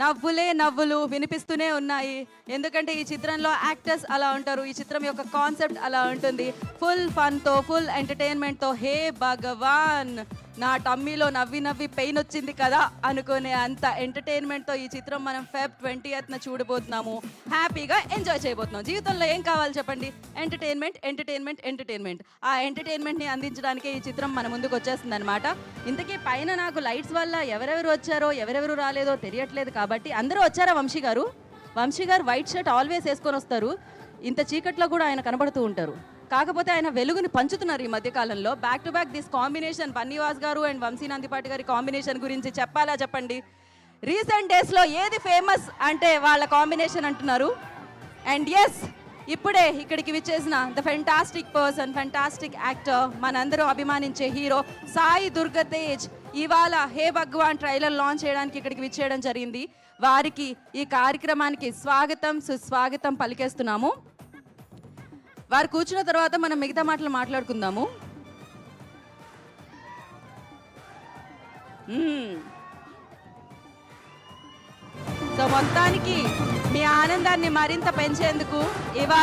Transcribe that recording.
నవ్వులే నవ్వులు వినిపిస్తూనే ఉన్నాయి. ఎందుకంటే ఈ చిత్రంలో యాక్టర్స్ అలా ఉంటారు. ఈ చిత్రం యొక్క కాన్సెప్ట్ అలా ఉంటుంది. ఫుల్ ఫన్తో, ఫుల్ ఎంటర్టైన్మెంట్తో, హే భగవాన్ నా టమ్మీలో నవ్వి నవ్వి పెయిన్ వచ్చింది కదా అనుకునే అంత ఎంటర్టైన్మెంట్తో ఈ చిత్రం మనం ఫెబ్ 20th చూడబోతున్నాము. హ్యాపీగా ఎంజాయ్ చేయబోతున్నాం. జీవితంలో ఏం కావాలి చెప్పండి? Entertainment, entertainment, entertainment. ఆ ఎంటర్టైన్మెంట్ని అందించడానికే ఈ చిత్రం మన ముందుకు వచ్చేస్తుంది అనమాట. ఇంతకీ పైన నాకు లైట్స్ వల్ల ఎవరెవరు వచ్చారో ఎవరెవరు రాలేదో తెలియట్లేదు కాబట్టి అందరూ వచ్చారా? వంశీ గారు వైట్ షర్ట్ ఆల్వేస్ వేసుకొని వస్తారు. ఇంత చీకట్లో కూడా ఆయన కనబడుతూ ఉంటారు. కాకపోతే ఆయన వెలుగుని పంచుతున్నారు ఈ మధ్యకాలంలో. Back to back this combination, Bunny Vas గారు అండ్ వంశీ నందిపాటి గారి కాంబినేషన్ గురించి చెప్పాలా చెప్పండి? రీసెంట్ డేస్లో ఏది ఫేమస్ అంటే వాళ్ళ కాంబినేషన్ అంటున్నారు. అండ్ ఎస్, ఇప్పుడే ఇక్కడికి విచ్చేసిన the fantastic person, fantastic actor, మనందరూ అభిమానించే హీరో సాయి దుర్గతేజ్ ఇవాళ హే భగవాన్ ట్రైలర్ లాంచ్ చేయడానికి ఇక్కడికి విచ్చేయడం జరిగింది. వారికి ఈ కార్యక్రమానికి స్వాగతం సుస్వాగతం పలికేస్తున్నాము. వారు కూర్చున్న తర్వాత మనం మిగతా మాటలు మాట్లాడుకుందాము. సో మొత్తానికి మీ ఆనందాన్ని మరింత పెంచేందుకు ఇవాళ